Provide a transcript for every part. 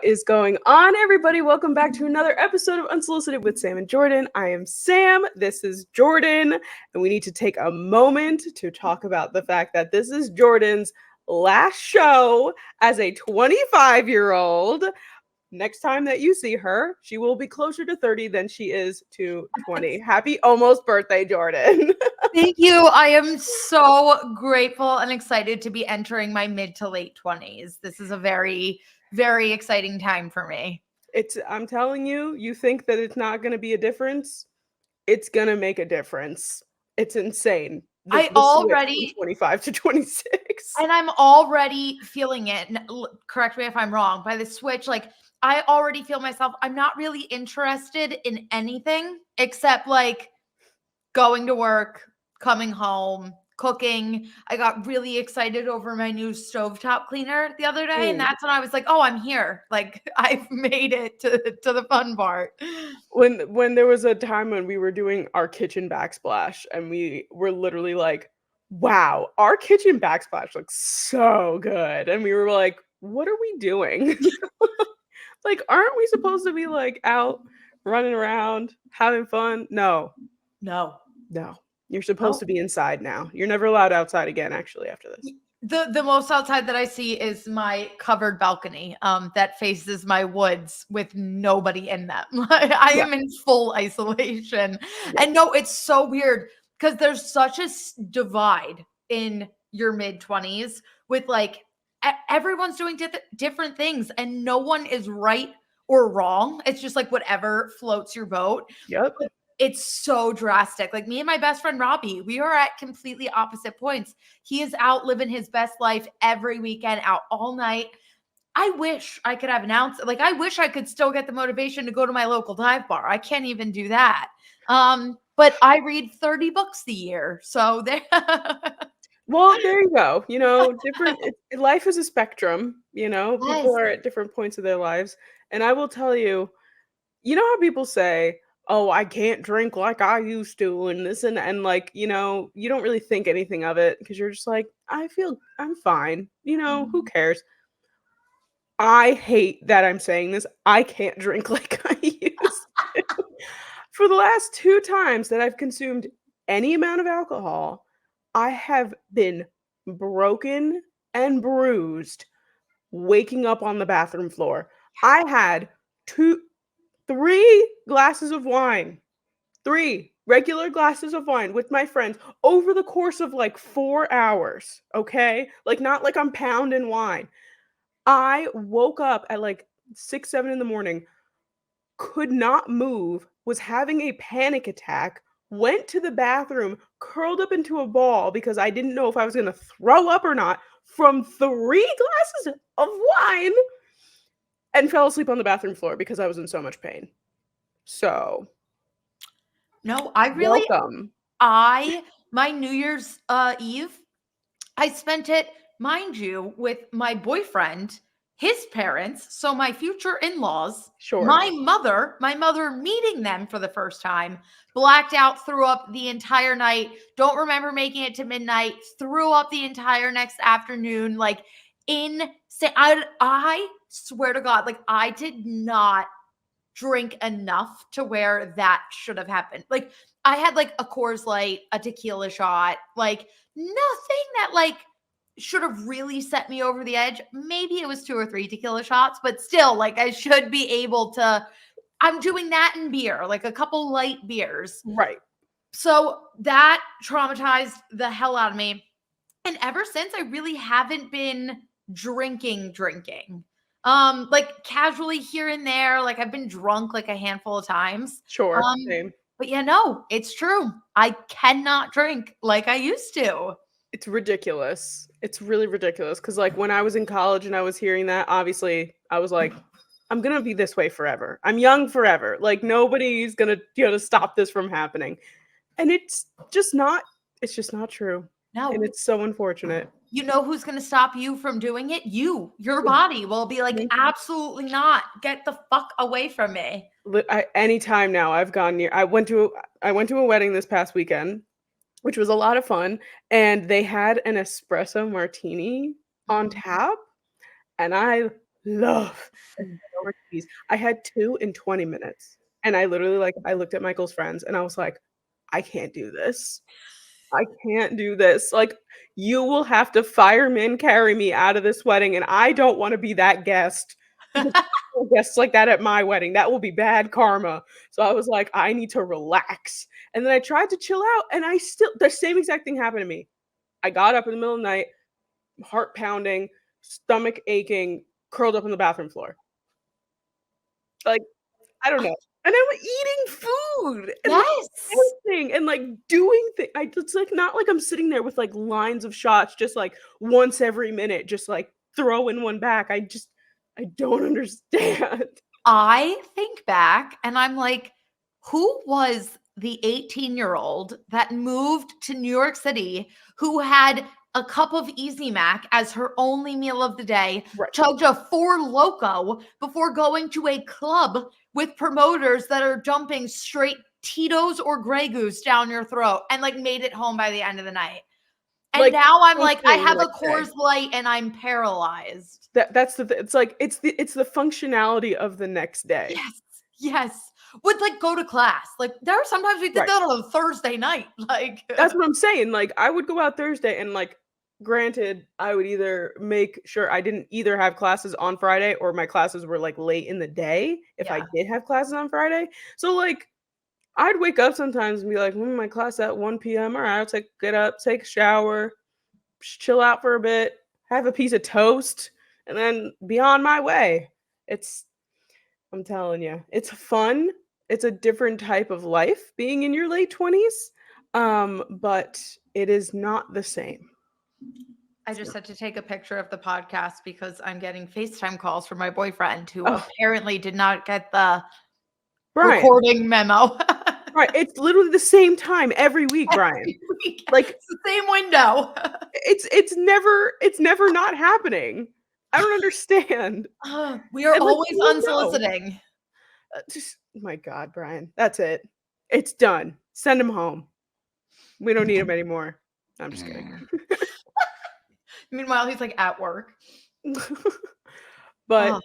is going on, everybody? Welcome back to another episode of Unsolicited with Sam and Jordyn. I am Sam, this is Jordyn, and we need to take a moment to talk about the fact that this is Jordyn's last show as a 25-year-old. Next time that you see her, she will be closer to 30 than she is to 20. Happy almost birthday, Jordyn. Thank you. I am so grateful and excited to be entering my mid to late 20s. This is a very, very exciting time for me. I'm telling you, you think that it's not going to be a difference? It's going to make a difference. It's insane. The switch from 25 to 26. And I'm already feeling it. Correct me if I'm wrong. By the switch, like I already feel myself, I'm not really interested in anything except like going to work, coming home, cooking. I got really excited over my new stovetop cleaner the other day. And that's when I was like, oh, I'm here. Like I've made it to the fun part. When there was a time when we were doing our kitchen backsplash and we were literally like, wow, our kitchen backsplash looks so good. And we were like, what are we doing? Like, aren't we supposed to be like out running around having fun? No. You're supposed to be inside now. You're never allowed outside again, actually, after this. The most outside that I see is my covered balcony that faces my woods with nobody in them. I am in full isolation. And no, it's so weird because there's such a divide in your mid-20s with like everyone's doing different things and no one is right or wrong. It's just like whatever floats your boat. Yep. It's so drastic. Like me and my best friend, Robbie, we are at completely opposite points. He is out living his best life every weekend, out all night. I wish I could have an ounce. Like I wish I could still get the motivation to go to my local dive bar. I can't even do that. But I read 30 books a year. So there. Well, there you go. You know, life is a spectrum, you know, people are at different points of their lives. And I will tell you, you know how people say, oh, I can't drink like I used to, and this and like, you know, you don't really think anything of it because you're just like, I'm fine. You know, who cares? I hate that I'm saying this. I can't drink like I used to. For the last 2 times that I've consumed any amount of alcohol, I have been broken and bruised waking up on the bathroom floor. I had 3 glasses of wine, 3 regular glasses of wine with my friends over the course of like 4 hours. Okay. Like, not like I'm pounding wine. I woke up at like 6, 7 in the morning, could not move, was having a panic attack, went to the bathroom, curled up into a ball because I didn't know if I was going to throw up or not from 3 glasses of wine. And fell asleep on the bathroom floor because I was in so much pain. So, no, I really, welcome. My New Year's Eve, I spent it, mind you, with my boyfriend, his parents, so my future in-laws, my mother meeting them for the first time, blacked out, threw up the entire night, don't remember making it to midnight, threw up the entire next afternoon, like insane. I swear to God, like I did not drink enough to where that should have happened. Like I had like a Coors Light, a tequila shot, like nothing that like should have really set me over the edge. Maybe it was 2 or 3 tequila shots, but still like I should be able to, I'm doing that in beer, like a couple light beers. Right. So that traumatized the hell out of me. And ever since I really haven't been drinking. Like casually here and there, like I've been drunk like a handful of times. Sure. Same. But yeah, no, it's true. I cannot drink like I used to. It's ridiculous. It's really ridiculous. Cause like when I was in college and I was hearing that, obviously I was like, I'm gonna be this way forever. I'm young forever. Like nobody's gonna stop this from happening. And it's just not true. No. And it's so unfortunate. You know who's going to stop you from doing it? Your body will be like, absolutely not. Get the fuck away from me. Anytime now I've gone near, I went to a wedding this past weekend, which was a lot of fun. And they had an espresso martini on tap. And I love martinis. I had 2 in 20 minutes, and I literally, like, I looked at Michael's friends, and I was like, "I can't do this. I can't do this. Like, you will have to fireman carry me out of this wedding, and I don't wanna be that guest because guests like that at my wedding. That will be bad karma." So I was like, "I need to relax." And then I tried to chill out, and I still the same exact thing happened to me. I got up in the middle of the night, heart pounding, stomach aching, curled up on the bathroom floor. Like, I don't know. And I'm eating food and, like, Yes. dancing and, like, doing it's, like, not like I'm sitting there with, like, lines of shots just, like, once every minute, just, like, throwing one back. I don't understand. I think back and I'm like, who was the 18-year-old that moved to New York City who had a cup of Easy Mac as her only meal of the day, Right. chugged a Four Loko before going to a club with promoters that are dumping straight Tito's or Grey Goose down your throat and, like, made it home by the end of the night. And Like, now I'm first like, I thing the have a next day. Coors Light and I'm paralyzed. That's it's like, it's the functionality of the next day. Yes, yes. Would, like, go to class. Like, there are sometimes we did Right. that on a Thursday night, like That's what I'm saying, like, I would go out Thursday and, like, granted, I would either make sure I didn't either have classes on Friday or my classes were, like, late in the day if I Yeah. did have classes on Friday. So, like, I'd wake up sometimes and be like, my class at 1 p.m. Alright, I'll get up, take a shower, chill out for a bit, have a piece of toast, and then be on my way." It's I'm telling you, it's fun. It's a different type of life being in your late 20s, but it is not the same. I It's just not. had to take a picture of the podcast because I'm getting FaceTime calls from my boyfriend who Oh, apparently did not get the Brian, recording memo. right, it's literally the same time every week, Brian. Every week. Like, It's the same window. it's never not happening. I don't understand. We are And, like, always people know. unsoliciting. Just my god, Brian, that's it. It's done. Send him home. We don't need him anymore. I'm just kidding. Meanwhile, he's, like, at work. But Oh,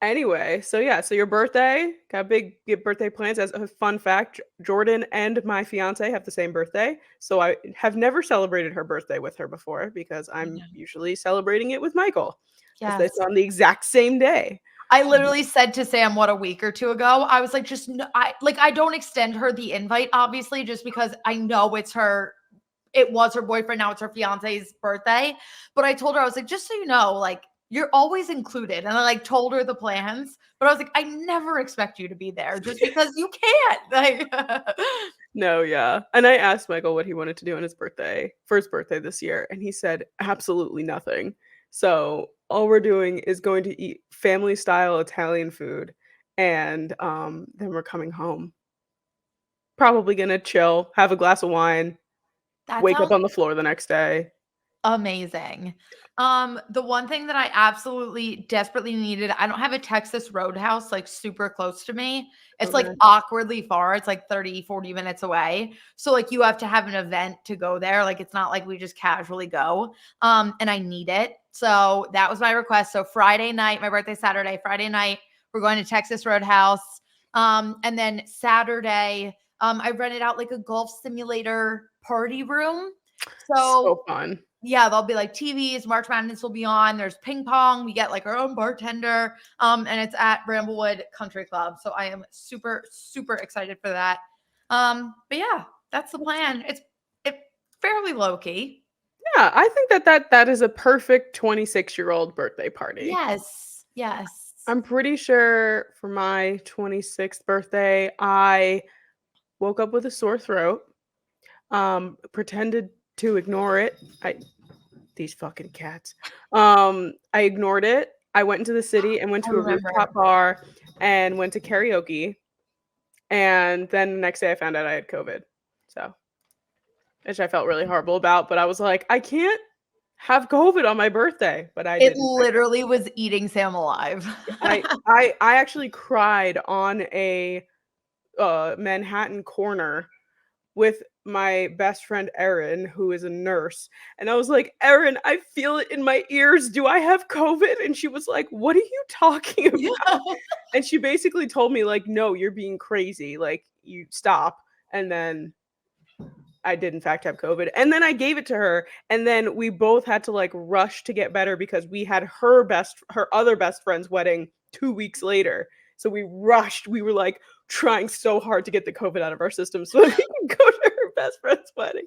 anyway, so yeah, so your birthday, got big birthday plans. As a fun fact, Jordyn and my fiance have the same birthday. So I have never celebrated her birthday with her before because I'm yeah. usually celebrating it with Michael, as Yes. it's on the exact same day. I literally said to Sam, what, a week or 2 ago, I was like, just no, I don't extend her the invite, obviously, just because I know it was her boyfriend, now it's her fiance's birthday. But I told her, I was like, just so you know, like, you're always included. And I, like, told her the plans, but I was like, I never expect you to be there just because you can't. Like, No, yeah. And I asked Michael what he wanted to do on his birthday, first birthday this year, and he said absolutely nothing. So all we're doing is going to eat family style Italian food, and then we're coming home. Probably gonna chill, have a glass of wine, that wake up sounds on the floor the next day. amazing. The one thing that I absolutely desperately needed, I don't have a Texas Roadhouse like super close to me. It's like Okay. awkwardly far. It's like 30, 40 minutes away. So like you have to have an event to go there. Like it's not like we just casually go. And I need it. So that was my request. So Friday night, my birthday Saturday, Friday night, we're going to Texas Roadhouse. And then Saturday, I rented out like a golf simulator party room. So So fun. yeah, there'll be like TVs, March Madness will be on. There's ping pong. We get like our own bartender. And it's at Bramblewood Country Club. So I am super, super excited for that. But yeah, that's the plan. It's fairly low key. Yeah, I think that is a perfect 26-year-old birthday party. Yes. Yes. I'm pretty sure for my 26th birthday, I woke up with a sore throat, pretended to ignore it. These fucking cats. I ignored it. I went into the city and went I to a remember. rooftop bar and went to karaoke. And then the next day I found out I had COVID. So, which I felt really horrible about, but I was like, I can't have COVID on my birthday, but I It didn't. literally was eating Sam alive. I actually cried on a Manhattan corner with my best friend Erin, who is a nurse, and I was like, "Erin, I feel it in my ears. Do I have COVID?" And she was like, "What are you talking about?" Yeah. And she basically told me like, "No, you're being crazy. Like, you stop." And then I did in fact have COVID. And then I gave it to her, and then we both had to like rush to get better because we had her other best friend's wedding 2 weeks later. So we rushed. We were like trying so hard to get the COVID out of our system so that we can go to her best friend's wedding.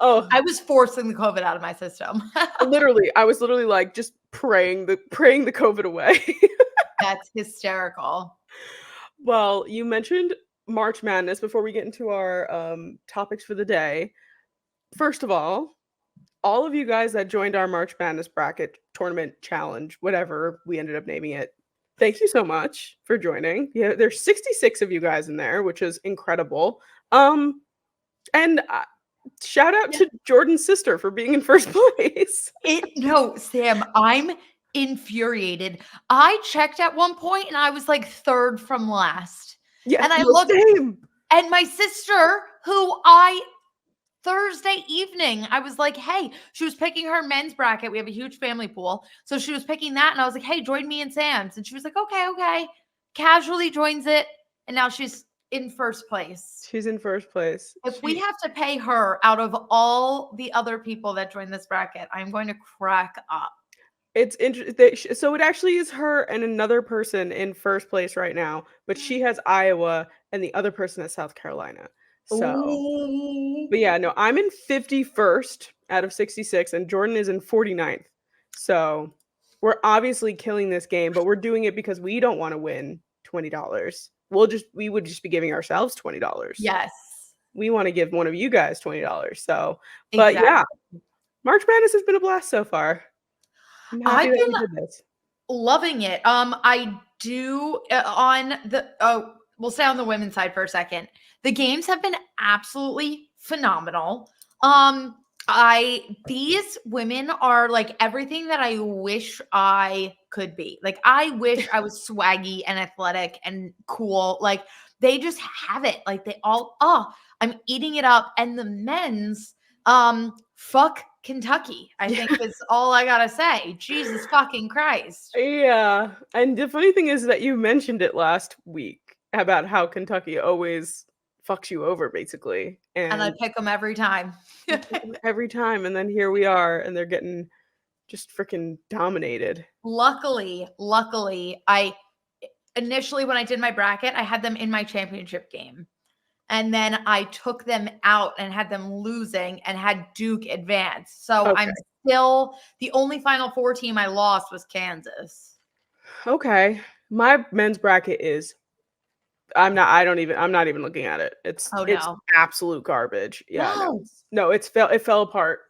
Oh, I was forcing the COVID out of my system. I was literally like just praying the COVID away. That's hysterical. Well, you mentioned March Madness before we get into our topics for the day. First of all of you guys that joined our March Madness bracket tournament challenge, whatever we ended up naming it, thank you so much for joining. Yeah, there's 66 of you guys in there, which is incredible. And shout out to Jordyn's sister for being in first place. No, Sam, I'm infuriated. I checked at one point and I was like third from last. Yeah, and I no, looked, same. and my sister, Thursday evening, I was like, hey, she was picking her men's bracket. We have a huge family pool. So she was picking that. And I was like, hey, join me and Sam's. And she was like, okay. Casually joins it. And now she's in first place. She's in first place. If we have to pay her out of all the other people that joined this bracket, I'm going to crack up. It's interesting. So it actually is her and another person in first place right now, but she has Iowa and the other person has South Carolina. So, but yeah, no, I'm in 51st out of 66 and Jordyn is in 49th. So we're obviously killing this game, but we're doing it because we don't want to win $20. We would just be giving ourselves $20. Yes. We want to give one of you guys $20. So, but yeah, March Madness has been a blast so far. I'm happy that we did this. Loving it. I do we'll stay on the women's side for a second. The games have been absolutely phenomenal. These women are like everything that I wish I could be. Like, I wish I was swaggy and athletic and cool. Like, they just have it. Like, I'm eating it up. And the men's, fuck Kentucky, I think is all I gotta say. Jesus fucking Christ. Yeah. And the funny thing is that you mentioned it last week about how Kentucky always fucks you over, basically. And I pick them every time. Every time. And then here we are, and they're getting just freaking dominated. Luckily, initially when I did my bracket, I had them in my championship game. And then I took them out and had them losing and had Duke advance. So I'm still, the only Final Four team I lost was Kansas. Okay. My men's bracket is, I'm not even looking at it. It's absolute garbage. Yeah. No, it fell apart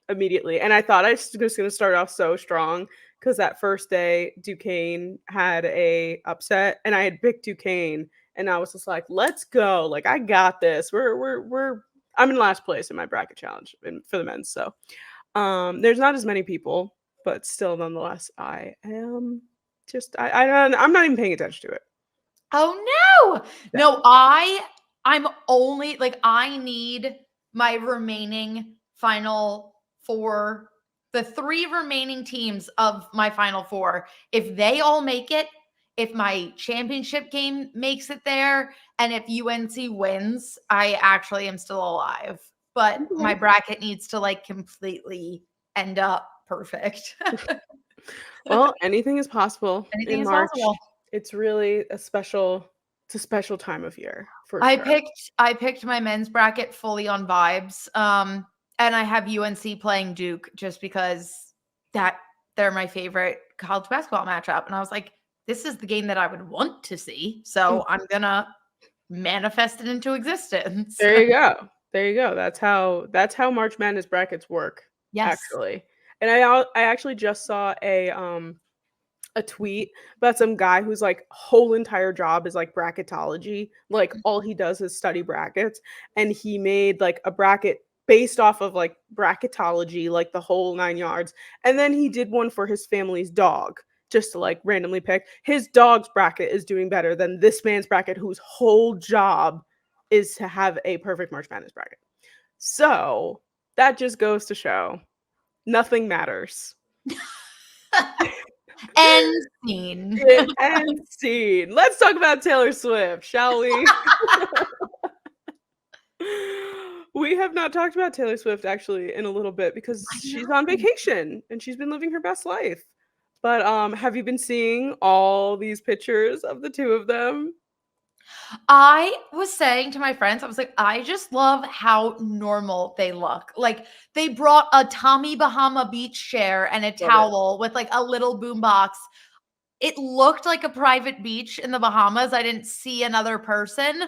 immediately. And I thought I was just going to start off so strong because that first day Duquesne had a upset and I had picked Duquesne. And I was just like, let's go. Like, I got this. I'm in last place in my bracket challenge for the men's. So there's not as many people, but still, nonetheless, I am I'm not even paying attention to it. Oh, no. Yeah. No, I'm only, like, I need my remaining Final Four, the 3 remaining teams of my Final Four. If they all make it, if my championship game makes it there, and if UNC wins, I actually am still alive. But my bracket needs to like completely end up perfect. Well, anything is possible. Anything is March. Possible. It's really a special time of year for sure. I picked my men's bracket fully on vibes. And I have UNC playing Duke just because they're my favorite college basketball matchup. And I was like, this is the game that I would want to see. So I'm going to manifest it into existence. There you go. That's how March Madness brackets work. Yes. Actually. And I actually just saw a tweet about some guy whose like whole entire job is like bracketology. Like all he does is study brackets. And he made like a bracket based off of like bracketology, like the whole 9 yards. And then he did one for his family's dog. Just to like randomly pick. His dog's bracket is doing better than this man's bracket, whose whole job is to have a perfect March Madness bracket. So, that just goes to show nothing matters. End scene. End scene. Let's talk about Taylor Swift, shall we? We have not talked about Taylor Swift actually in a little bit because I she's on know. vacation and she's been living her best life. But, have you been seeing all these pictures of the 2 of them? I was saying to my friends, I was like, I just love how normal they look. Like, they brought a Tommy Bahama beach chair and a Love it. towel with like a little boombox. It looked like a private beach in the Bahamas. I didn't see another person.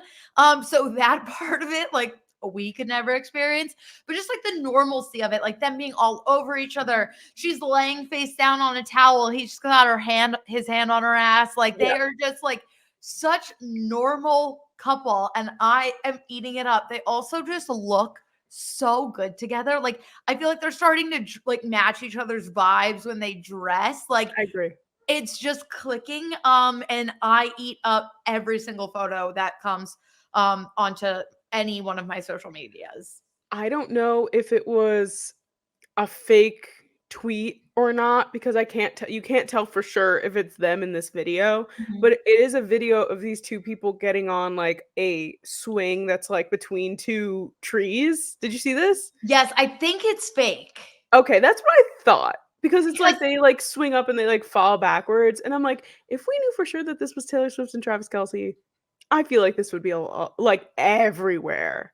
So that part of it, like, we could never experience, but just like the normalcy of it, like them being all over each other. She's laying face down on a towel. He's just got his hand on her ass. Like, they Yeah. are just like such normal couple, and I am eating it up. They also just look so good together. Like, I feel like they're starting to like match each other's vibes when they dress. Like, I agree. it's just clicking. And I eat up every single photo that comes onto any one of my social medias. I don't know if it was a fake tweet or not because you can't tell for sure if it's them in this video, Mhm. but it is a video of these 2 people getting on, like, a swing that's, like, between 2 trees. Did you see this? Yes, I think it's fake. Okay, that's what I thought, because it's Because like they, like, swing up and they, like, fall backwards, and I'm like, "If we knew for sure that this was Taylor Swift and Travis Kelce, I feel like this would be like, everywhere."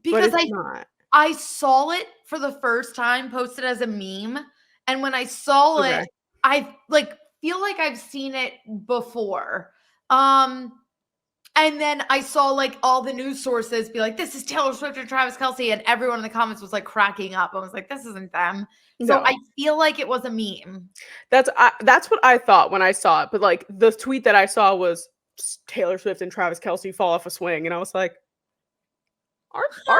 But because it's I not. I saw it for the first time posted as a meme, and when I saw it, Okay. I like feel like I've seen it before. Um And then I saw like all the news sources be like, "This is Taylor Swift and Travis Kelce," and everyone in the comments was like cracking up. I was like, "This isn't them." So I No. feel like it was a meme. That's what I thought when I saw it, but, like, the tweet that I saw was Taylor Swift and Travis Kelce fall off a swing, and I was like, Are they?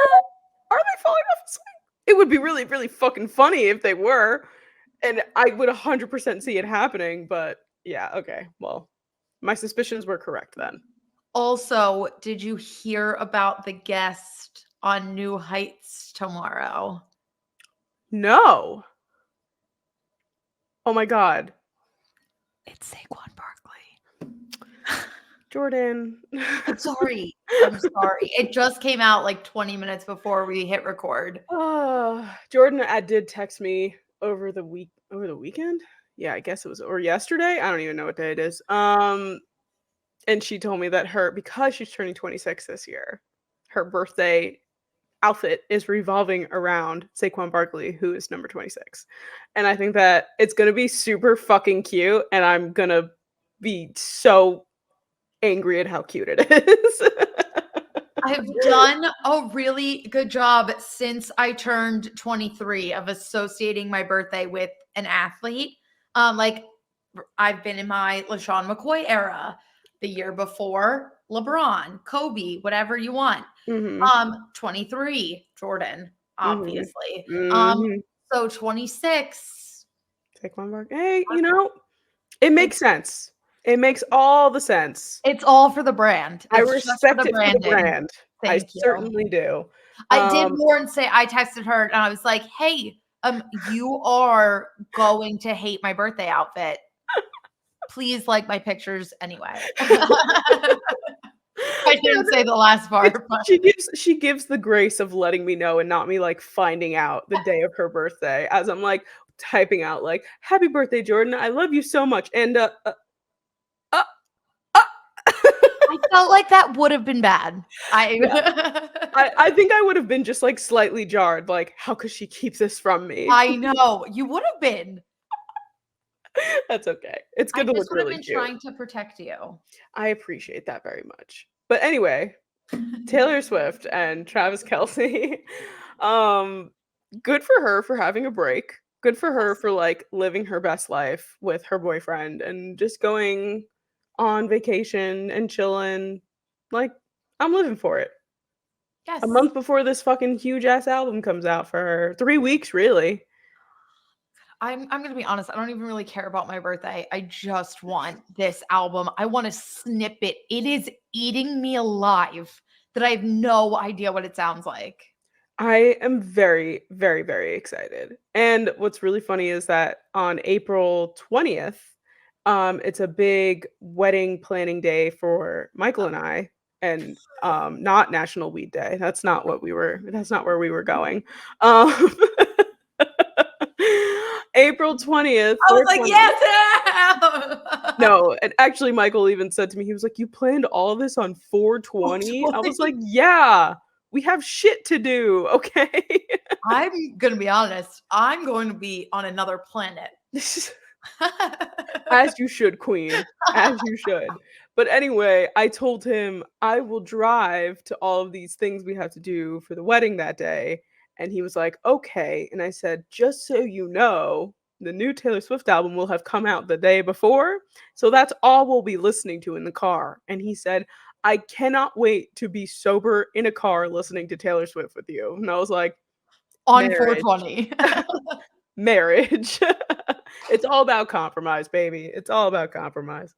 Are they falling off a swing?" It would be really, really fucking funny if they were, and I would 100% see it happening, but yeah, okay, well, my suspicions were correct then. Also, did you hear about the guest on New Heights tomorrow? No. Oh my god. It's Saquon Barkley. Jordyn. I'm sorry. I'm sorry. It just came out like 20 minutes before we hit record. Jordan, did text me over the weekend? Yeah, I guess it was or yesterday? I don't even know what day it is. And she told me that because she's turning 26 this year, her birthday outfit is revolving around Saquon Barkley, who is number 26. And I think that it's gonna be super fucking cute, and I'm gonna be so angry at how cute it is. I've done a really good job since I turned 23 of associating my birthday with an athlete. Like I've been in my LaShawn McCoy era, the year before LeBron, Kobe, whatever you want. Mhm. 23, Jordyn, Mhm. obviously. Mhm. So 26. Saquon Barkley. Hey, it makes sense. It makes all the sense. It's all for the brand. I It's just for respect the it for the branding. brand. I Thank you. certainly do. I did Um, warn say I texted her and I was like, "Hey, you are going to hate my birthday outfit. Please like my pictures anyway." I yeah, didn't say the last part, but she gives the grace of letting me know and not me, like, finding out the day of her birthday as I'm, like, typing out, like, "Happy birthday, Jordan. I love you so much," and, uh, uh. I felt like that would have been bad. Yeah. I I think I would have been just, like, slightly jarred, like, "How could she keep this from me?" I know, you would have been. That's okay. It's I good to just look would have really been cute. trying to protect you. I appreciate that very much. But anyway, Taylor Swift and Travis Kelce, um, good for her for having a break. Good for her Yes. for, like, living her best life with her boyfriend and just going on vacation and chilling. Like, I'm living for it. A Yes. month before this fucking huge ass album comes out for her. 3 weeks, really. I'm gonna be honest, I don't even really care about my birthday. I just want this album. I want to snip it. It is eating me alive that I have no idea what it sounds like. I am very, very, very excited. And what's really funny is that on April 20th, it's a big wedding planning day for Michael and I, and not National Weed Day. That's not where we were going. Um April 20th, I was like, 420. yes! No, and actually Michael even said to me, he was like, "You planned all of this on 420?" I was like, "Yeah, we have shit to do, okay?" I'm gonna be honest, I'm going to be on another planet. As you should, queen, as you should. But anyway, I told him I will drive to all of these things we have to do for the wedding that day, and he was like, "Okay." And I said, "Just so you know, the new Taylor Swift album will have come out the day before, so that's all we'll be listening to in the car." And he said, "I cannot wait to be sober in a car listening to Taylor Swift with you." And I was like, On "Marriage." 420. Marriage. It's all about compromise, baby. It's all about compromise.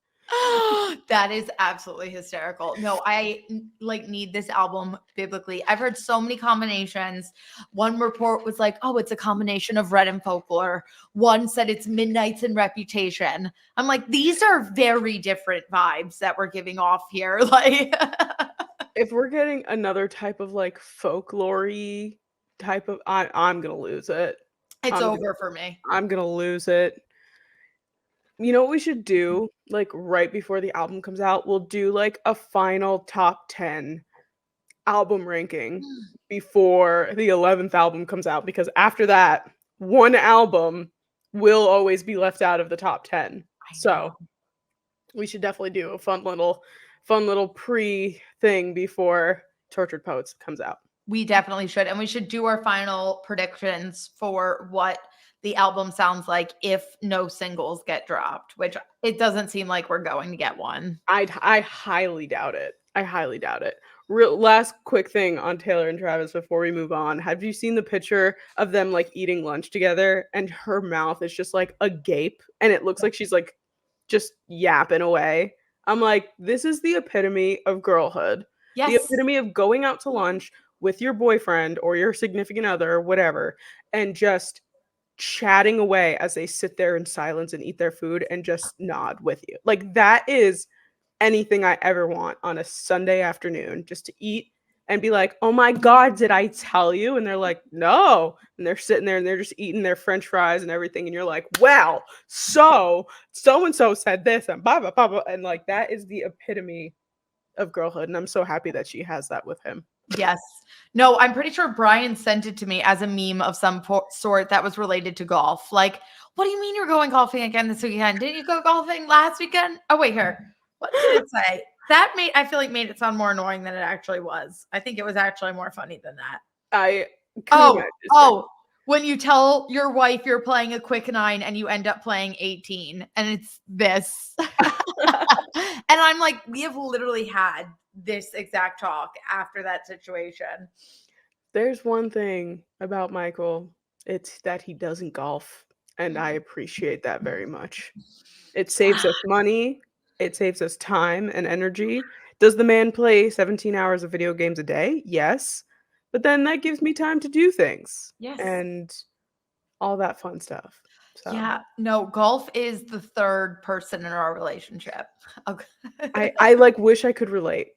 That is absolutely hysterical. No, I like need this album biblically. I've heard so many combinations. One report was like, "Oh, it's a combination of Red and Folklore." One said it's Midnight's and Reputation. I'm like, these are very different vibes that we're giving off here. Like, If we're getting another type of like folklory type of I'm gonna lose it. it's I'm gonna over for me. I'm gonna lose it. You know what we should do? Like right before the album comes out, we'll do like a final top 10 album ranking before the 11th album comes out, because after that, one album will always be left out of the top 10. I know. So, we should definitely do a fun little pre thing before Tortured Poets comes out. We definitely should. And we should do our final predictions for what the album sounds like if no singles get dropped, which it doesn't seem like we're going to get one. I highly doubt it. I highly doubt it. Real last quick thing on Taylor and Travis before we move on. Have you seen the picture of them like eating lunch together and her mouth is just like agape and it looks like she's like just yapping away? I'm like, this is the epitome of girlhood. The Yes. epitome of going out to lunch with your boyfriend or your significant other or whatever and just chatting away as they sit there in silence and eat their food and just nod with you. Like that is anything I ever want on a Sunday afternoon, just to eat and be like, "Oh my god, did I tell you?" And they're like, "No." And they're sitting there and they're just eating their french fries and everything and you're like, "Well, so and so said this and blah blah blah blah." And like that is the epitome of girlhood and I'm so happy that she has that with him. Yes. No, I'm pretty sure Brian sent it to me as a meme of some sort that was related to golf. Like, what do you mean you're going golfing again this weekend? Didn't you go golfing last weekend? Oh, wait, here. What did it say? That I feel like made it sound more annoying than it actually was. I think it was actually more funny than that. I can imagine. When you tell your wife you're playing a quick 9 and you end up playing 18 and it's this. And I'm like, we have literally had this exact talk after that situation. There's one thing about Michael, it's that he doesn't golf, and I appreciate that very much. It saves us money, it saves us time and energy. Does the man play 17 hours of video games a day? Yes. But then that gives me time to do things Yes. and all that fun stuff. So Yeah, no, golf is the third person in our relationship. Okay. I like wish I could relate.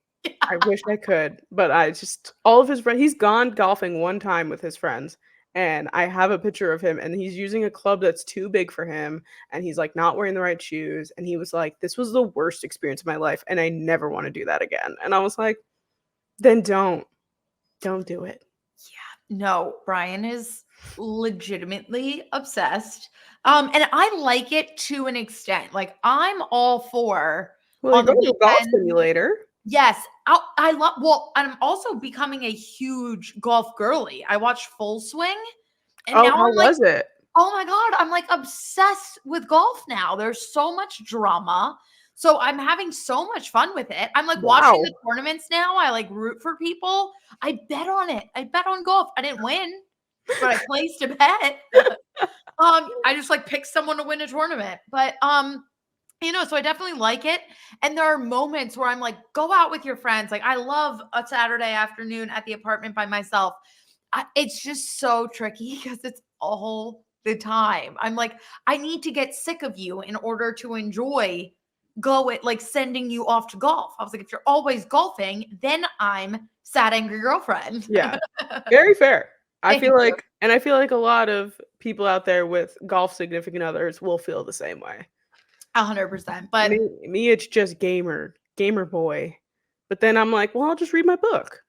I wish I could, but I just all of his friends he's gone golfing one time with his friends, and I have a picture of him, and he's using a club that's too big for him, and he's, like, not wearing the right shoes, and he was like, "This was the worst experience of my life, and I never wanna do that again." And I was like, "Then don't. Don't do it." Yeah, no, Brian is legitimately obsessed. And I like it to an extent. Like, I'm all for Well, you're on the going to a golf weekend. simulator. Yes, I love. Well, I'm also becoming a huge golf girly. I watched Full Swing, and Oh, now how I'm like, was it? oh my god, I'm like obsessed with golf now. There's so much drama, so I'm having so much fun with it. I'm like watching Wow. the tournaments now. I like root for people. I bet on it. I bet on golf. I didn't win, but I placed a bet. I just like picked someone to win a tournament, but so I definitely like it. And there are moments where I'm like, go out with your friends. Like, I love a Saturday afternoon at the apartment by myself. it's just so tricky because it's all the time. I'm like, I need to get sick of you in order to enjoy like sending you off to golf. I was like, if you're always golfing, then I'm sad, angry girlfriend. Yeah. Very fair. I Thank feel you. like a lot of people out there with golf significant others will feel the same way. 100%. But me, it's just gamer boy. But then I'm like, well, I'll just read my book.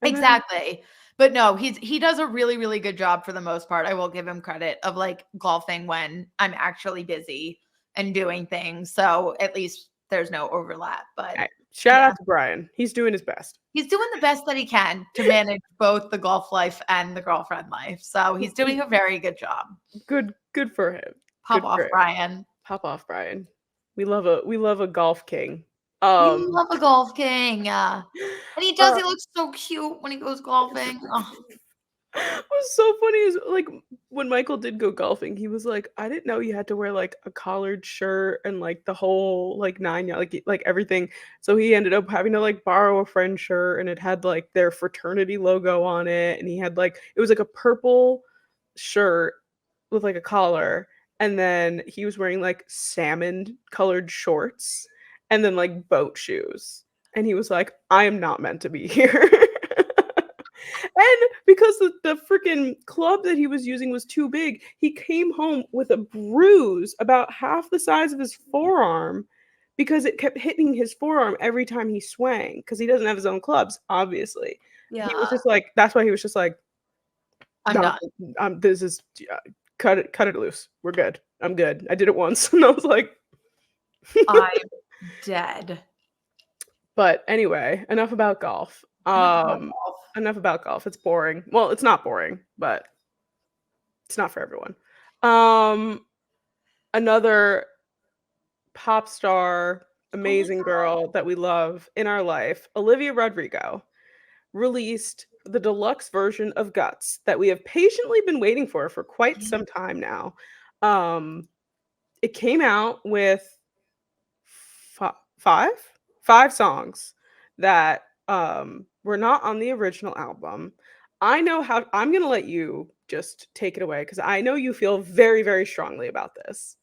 Exactly. But no, he does a really, really good job for the most part. I will give him credit of like golfing when I'm actually busy and doing things. So at least there's no overlap. But shout out to Brian. He's doing his best. He's doing the best that he can to manage both the golf life and the girlfriend life. So he's doing a very good job. Good for him. Pop off, Brian. Pop off, Brian. We love a golf king. We love a golf king. And he does. He looks so cute when he goes golfing. Oh. What was so funny is like when Michael did go golfing, he was like, I didn't know you had to wear like a collared shirt and like the whole like nine, like everything. So he ended up having to like borrow a friend's shirt and it had like their fraternity logo on it. And he had like, it was like a purple shirt with like a collar. And then he was wearing like salmon colored shorts and then like boat shoes. And he was like, I am not meant to be here. And because the freaking club that he was using was too big, he came home with a bruise about half the size of his forearm because it kept hitting his forearm every time he swang because he doesn't have his own clubs, obviously. Yeah. He was just like, that's why he was just like, I'm done. This is, cut it loose. We're good. I'm good. I did it once. And I was like, I'm dead. But anyway, enough about golf. Enough about golf. It's boring. Well, it's not boring, but it's not for everyone. Another pop star, amazing girl that we love in our life, Olivia Rodrigo, released the deluxe version of Guts that we have patiently been waiting for quite some time now. It came out with five songs that were not on the original album. I'm going to let you just take it away because I know you feel very, very strongly about this.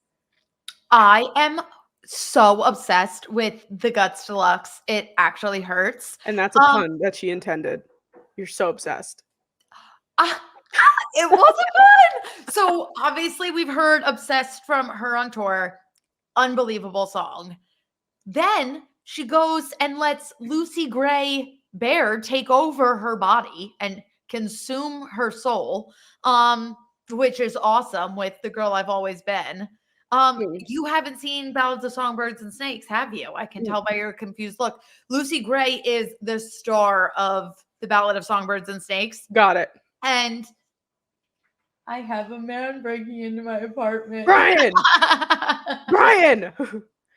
I am so obsessed with the Guts Deluxe. It actually hurts. And that's a pun that she intended. You're so obsessed. It wasn't fun. So obviously we've heard Obsessed from her on tour. Unbelievable song. Then she goes and lets Lucy Gray Baird take over her body and consume her soul, which is awesome with The Girl I've Always Been. You haven't seen Ballads of Songbirds and Snakes, have you? I can tell by your confused look. Lucy Gray is the star of The Ballad of Songbirds and Snakes. Got it. And I have a man breaking into my apartment. Brian! Brian!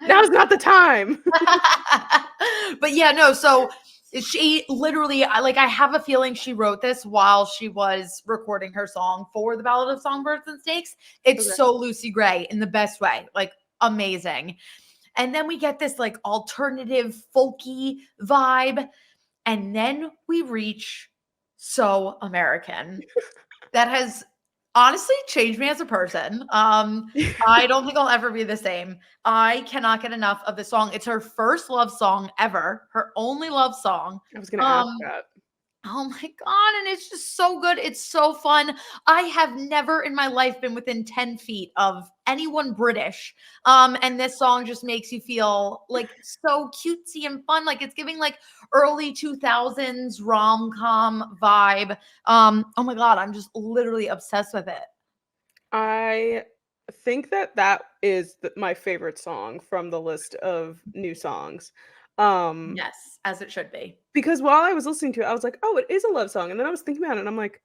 Now's not the time. But yeah, no, so she literally, I have a feeling she wrote this while she was recording her song for The Ballad of Songbirds and Snakes. It's so Lucy Gray in the best way, like amazing. And then we get this like alternative folky vibe. And then we reach So American. That has honestly changed me as a person. I don't think I'll ever be the same. I cannot get enough of the song. It's her first love song ever, her only love song. I was going to ask that. Oh my God. And it's just so good. It's so fun. I have never in my life been within 10 feet of anyone British. And this song just makes you feel like so cutesy and fun. Like it's giving like early 2000s rom-com vibe. Oh my God. I'm just literally obsessed with it. I think that is my favorite song from the list of new songs. Yes, as it should be. Because while I was listening to it, I was like, oh, it is a love song. And then I was thinking about it and I'm like,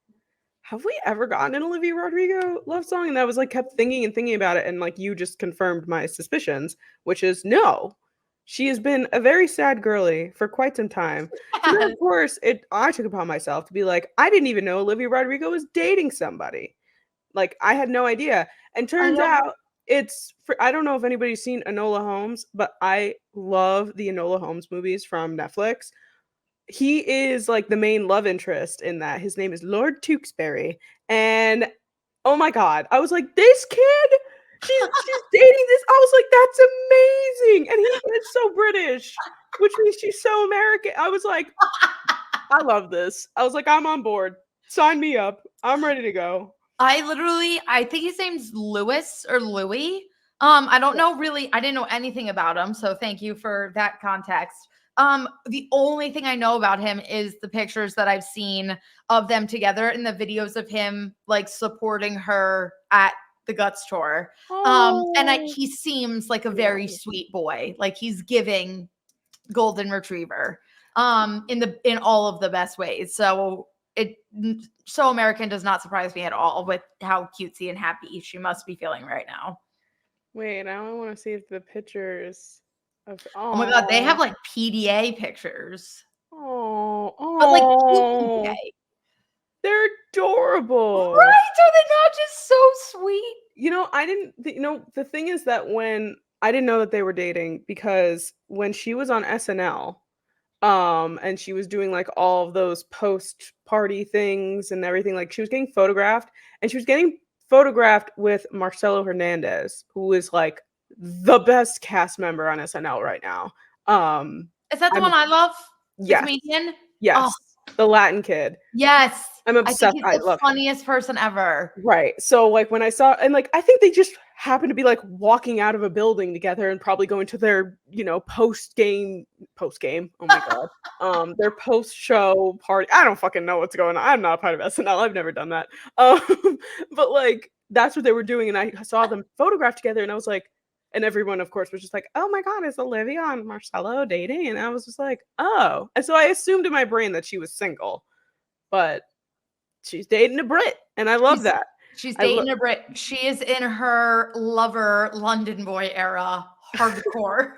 have we ever gotten an Olivia Rodrigo love song? And I was like, kept thinking about it. And like, you just confirmed my suspicions, which is no. She has been a very sad girly for quite some time. So then, of course, I took upon myself to be like, I didn't even know Olivia Rodrigo was dating somebody. Like, I had no idea. And turns out I don't know if anybody's seen Enola Holmes, but I love the Enola Holmes movies from Netflix. he is like the main love interest in that. His name is Lord Tewksbury, and oh my god, I was like, this kid, she's dating this. I was like, that's amazing, and he is so British, which means she's so American. I was like, I love this. I was like, I'm on board. Sign me up. I'm ready to go. I think his name's Lewis or Louis. I don't know really. I didn't know anything about him, so thank you for that context. The only thing I know about him is the pictures that I've seen of them together and the videos of him like supporting her at the Guts tour. He seems like a very sweet boy. Like he's giving golden retriever. In all of the best ways. So American does not surprise me at all with how cutesy and happy she must be feeling right now. Wait, now I want to see if the pictures of oh my god, they have like PDA pictures. Oh, but like cute PDA. They're adorable. Right? Are they not just so sweet? The thing is that when I didn't know that they were dating because when she was on SNL, and she was doing like all of those post party things and everything, like she was getting photographed, and she was getting photographed with Marcelo Hernandez, who is like the best cast member on SNL right now. Is that the one I love? Yes. The comedian? Yes. Oh. The Latin kid. Yes. I'm obsessed. I think he's the funniest person ever. Right. So like when I saw, and like I think they just happened to be like walking out of a building together and probably going to their, post game. Oh my god. Their post show party. I don't fucking know what's going on. I'm not a part of SNL. I've never done that. But like that's what they were doing, and I saw them photographed together, and I was like, and everyone of course was just like, oh my god, is Olivia and Marcelo dating? And I was just like, oh. And so I assumed in my brain that she was single, but she's dating a Brit, and I love that. She's dating a Brit. She is in her lover London boy era, hardcore.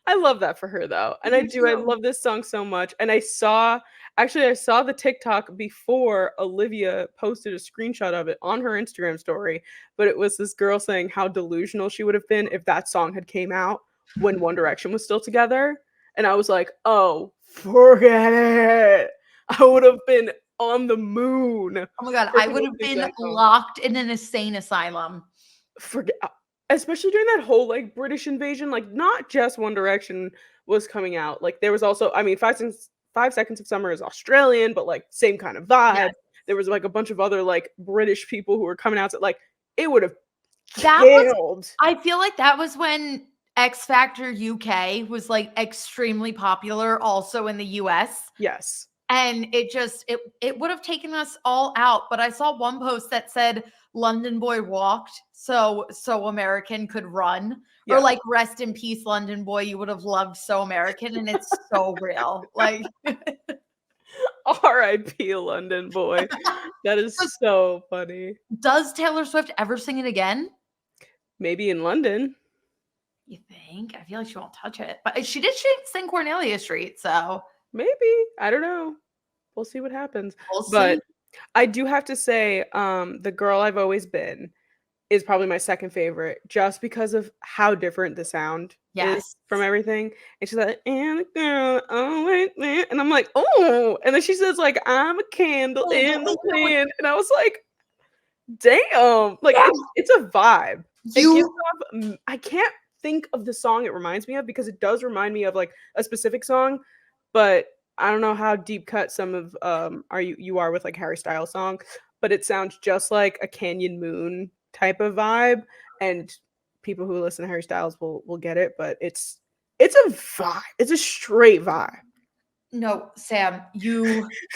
I love that for her though, and I love this song so much. And I saw the TikTok before Olivia posted a screenshot of it on her Instagram story, but it was this girl saying how delusional she would have been if that song had came out when One Direction was still together. And I was like, oh, forget it. I would have been on the moon. Oh my god, I would have been locked in an insane asylum. Especially during that whole like British invasion, like not just One Direction was coming out. Like there was also, 5 Seconds of Summer is Australian, but like same kind of vibe. Yes. There was like a bunch of other like British people who were coming out. So like it would have killed. I feel like that was when X Factor UK was like extremely popular also in the US. Yes. And it would have taken us all out. But I saw one post that said London boy walked so American could run. Yeah. Or like rest in peace, London boy. You would have loved So American, and it's so real. Like R.I.P. London boy. That is so funny. Does Taylor Swift ever sing it again? Maybe in London. You think? I feel like she won't touch it. But she did sing Cornelia Street, so maybe. I don't know. We'll see what happens. But I do have to say, The Girl I've Always Been is probably my second favorite, just because of how different the sound is from everything. And she's like, and the girl always been, and I'm like, oh. And then she says like, I'm a candle in the wind, and I was like, damn, like it's a vibe. I can't think of the song it reminds me of, because it does remind me of like a specific song, but I don't know how deep cut some of you are with like Harry Styles song, but it sounds just like a Canyon Moon type of vibe, and people who listen to Harry Styles will get it, but it's a vibe. It's a straight vibe. No, Sam,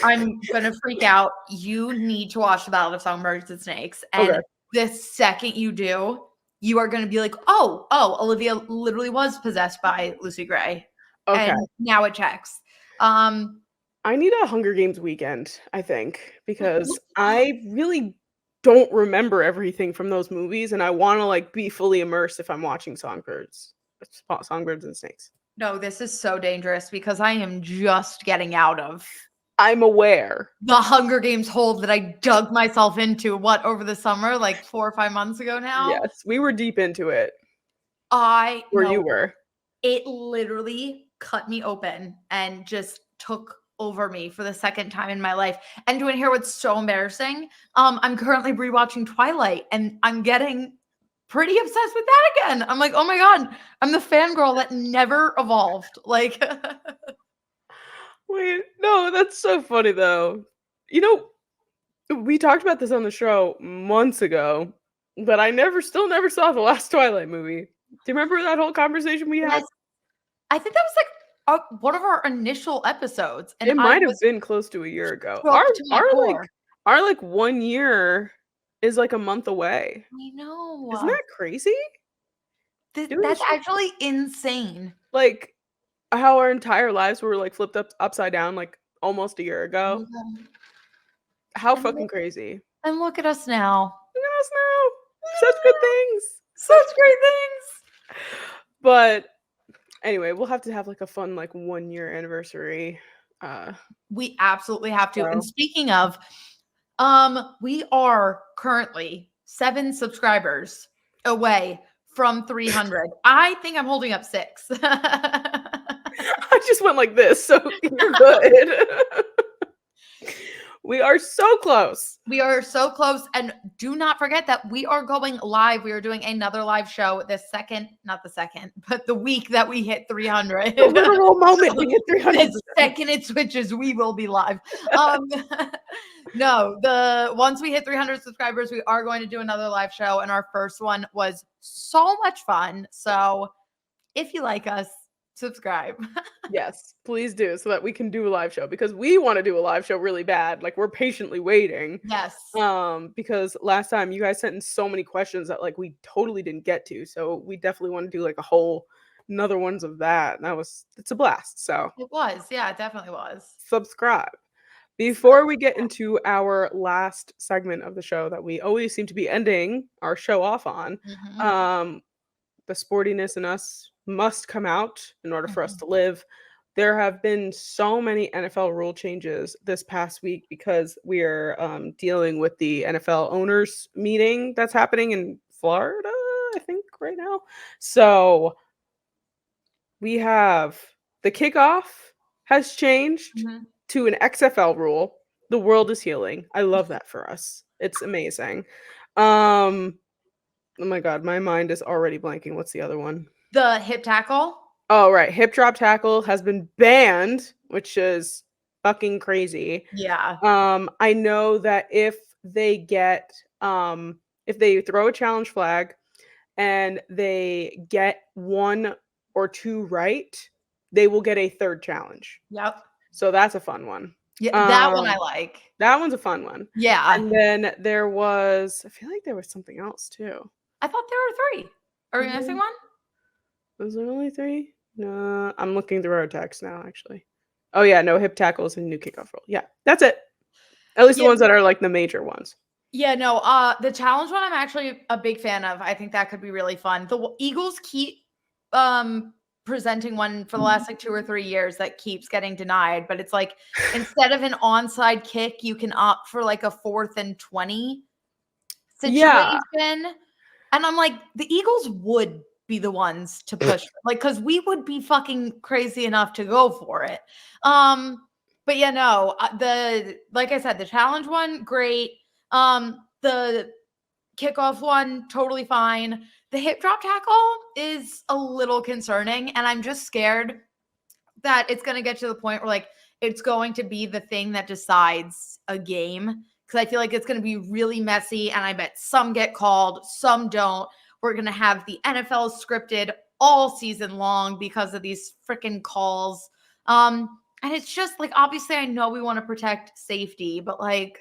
I'm gonna freak out. You need to watch The Ballad of Songbirds and Snakes, and the second you do, you are gonna be like, oh, Olivia literally was possessed by Lucy Gray. Okay. And now it checks. I need a Hunger Games weekend, I think, because I really don't remember everything from those movies, and I want to like be fully immersed if I'm watching Songbirds and Snakes. No, this is so dangerous because I am just getting out of. I'm aware. The Hunger Games hole that I dug myself into over the summer, like 4 or 5 months ago now. Yes, we were deep into it. You were. It literally cut me open and just took over me for the second time in my life. And do you want to hear what's so embarrassing? I'm currently rewatching Twilight, and I'm getting pretty obsessed with that again. I'm like, oh my God, I'm the fangirl that never evolved. Like, wait, no, that's so funny though. You know, we talked about this on the show months ago, but I still never saw the last Twilight movie. Do you remember that whole conversation we had? yes, I think that was like one of our initial episodes, and It I might have was been close to a year ago. Our shook to my our core. like our like 1 year is like a month away. I Isn't know. that crazy? Doing That's shit actually insane. like how our entire lives were like flipped upside down like almost a year Oh ago. my God. How And fucking crazy. look at us now. Look at us now. Such good things. Such Such great things. But anyway, we'll have to have like a fun like 1 year anniversary. We absolutely have to. And So speaking of, we are currently 7 subscribers away from 300. I think I'm holding up 6. I just went like this, so you're good. We are so close. We are so close. And do not forget that we are going live. We are doing another live show not the second, but the week that we hit 300. The literal moment we hit 300. The second it switches, we will be live. No, once we hit 300 subscribers, we are going to do another live show. And our first one was so much fun. So if you like us, subscribe. Yes, please do, so that we can do a live show, because we want to do a live show really bad. Like, we're patiently waiting. Yes. Because last time you guys sent in so many questions that like we totally didn't get to. So we definitely want to do like a whole another ones of that. And it's a blast. So It was. Yeah, it definitely was. subscribe. Before we get into our last segment of the show that we always seem to be ending our show off on, the sportiness in us must come out in order for us to live. There have been so many NFL rule changes this past week because we're dealing with the NFL owners meeting that's happening in Florida, I think, right now. So we have the kickoff has changed to an XFL rule. The world is healing. I love that for us. It's amazing. Oh my God, my mind is already blanking. What's the other one? The hip tackle. Oh, right. Hip drop tackle has been banned, which is fucking crazy. Yeah. I know that if they throw a challenge flag and they get 1 or 2 right, they will get a 3rd challenge. Yep. So that's a fun one. Yeah, that one I like. That one's a fun one. Yeah. And then I feel like there was something else too. I thought there were 3. Are we missing one? Was there only 3? No, I'm looking through our text now, actually. Oh yeah, no hip tackles and new kickoff rule. Yeah, that's it. At least the ones that are like the major ones. Yeah, no, the challenge one I'm actually a big fan of. I think that could be really fun. The Eagles keep presenting one for the last like 2 or 3 years that keeps getting denied, but it's like instead of an onside kick, you can opt for like a 4th and 20 situation. Yeah. And I'm like, the Eagles would be the ones to push, like, because we would be fucking crazy enough to go for it. But yeah, no, like I said, the challenge one, great. The kickoff one, totally fine. The hip drop tackle is a little concerning, and I'm just scared that it's going to get to the point where like it's going to be the thing that decides a game, because I feel like it's going to be really messy, and I bet some get called, some don't. We're going to have the NFL scripted all season long because of these freaking calls. And it's just like, obviously I know we want to protect safety, but like,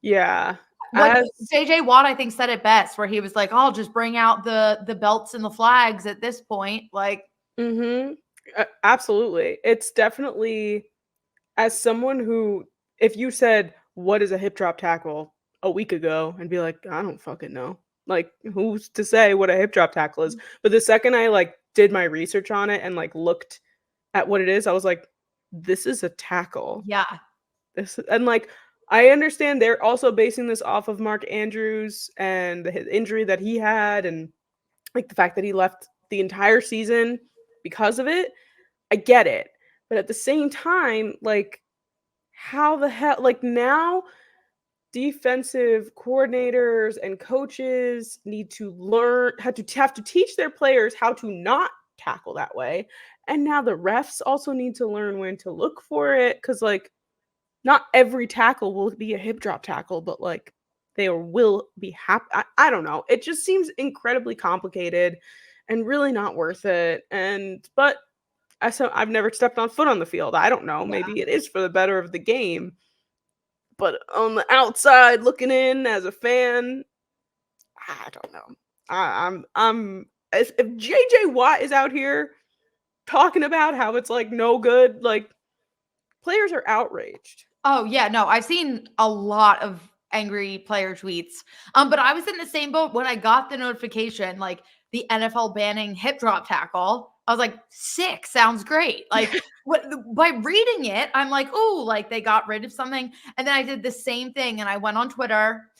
yeah. What JJ Watt, I think, said it best, where he was like, "I'll just bring out the belts and the flags at this point." Like, absolutely. It's definitely, as someone who, if you said, "What is a hip drop tackle?" a week ago, and be like, "I don't fucking know." Like, who's to say what a hip drop tackle is? But the second I like did my research on it and like looked at what it is, I was like, "This is a tackle." Yeah. And like, I understand they're also basing this off of Mark Andrews and his injury that he had, and like the fact that he left the entire season because of it. I get it. But at the same time, like, how the hell, like, now defensive coordinators and coaches need to learn how to teach their players how to not tackle that way. And now the refs also need to learn when to look for it, cuz like not every tackle will be a hip drop tackle, but like they will be happy. I don't know. It just seems incredibly complicated and really not worth it. And but I've never stepped on foot on the field. I don't know. Maybe it is for the better of the game. But on the outside looking in as a fan, I don't know. I'm if JJ Watt is out here talking about how it's like no good, like players are outraged. Oh yeah, no, I've seen a lot of angry player tweets. But I was in the same boat when I got the notification, like the NFL banning hip drop tackle. I was like, sick, sounds great. Like by reading it, I'm like, oh, like they got rid of something. And then I did the same thing and I went on Twitter,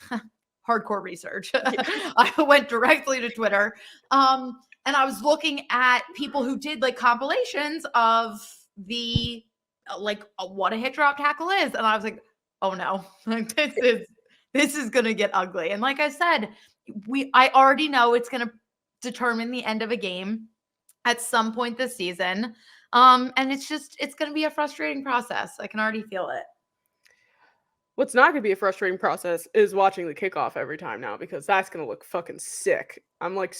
hardcore research. I went directly to Twitter. And I was looking at people who did like compilations of the what a hit drop tackle is, and I was like, oh no, this is gonna get ugly. And like I said, I already know it's gonna determine the end of a game at some point this season. And it's gonna be a frustrating process. I can already feel it. What's not gonna be a frustrating process is watching the kickoff every time now, because that's gonna look fucking sick. I'm like,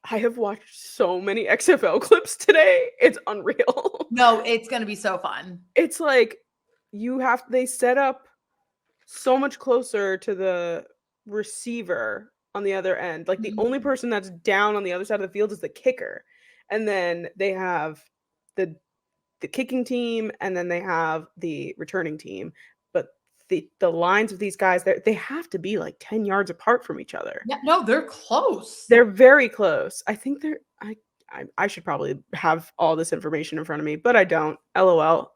I have watched so many XFL clips today. It's unreal. No, it's going to be so fun. It's like they set up so much closer to the receiver on the other end. Like the only person that's down on the other side of the field is the kicker. And then they have the kicking team, and then they have the returning team. But the lines of these guys, they have to be like 10 yards apart from each other. Yeah, no, they're close. They're very close. I think I should probably have all this information in front of me, but I don't. LOL.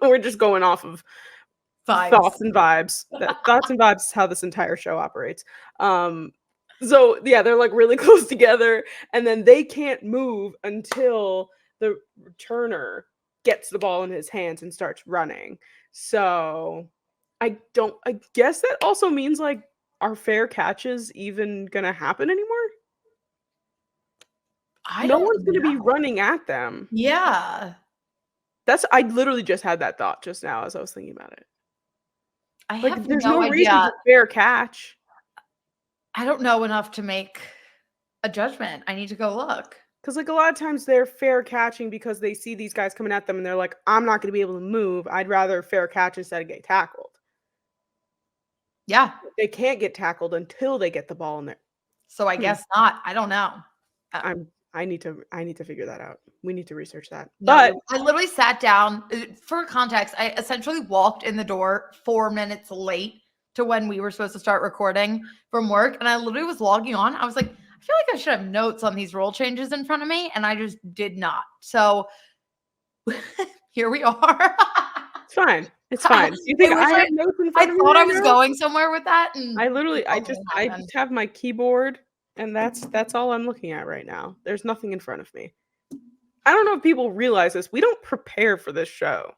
We're just going off of thoughts and vibes. Thoughts and vibes is how this entire show operates. So yeah, they're like really close together, and then they can't move until the returner gets the ball in his hands and starts running. So I guess that also means like, are fair catches even gonna happen anymore? No one's gonna be running at them. Yeah. I literally just had that thought just now as I was thinking about it. There's no reason for fair catch. I don't know enough to make a judgment. I need to go look. Because like a lot of times they're fair catching because they see these guys coming at them and they're like, I'm not going to be able to move. I'd rather fair catch instead of get tackled. Yeah. They can't get tackled until they get the ball in there. So I guess not. I don't know. I need to figure that out. We need to research that. No, but I literally sat down. For context, I essentially walked in the door 4 minutes late to when we were supposed to start recording from work. And I literally was logging on. I was like, I feel like I should have notes on these rule changes in front of me. And I just did not. So here we are. It's fine. It's fine. You think I have notes in front of me? I thought I was going somewhere with that. And I just have my keyboard, and that's all I'm looking at right now. There's nothing in front of me. I don't know if people realize this. We don't prepare for this show.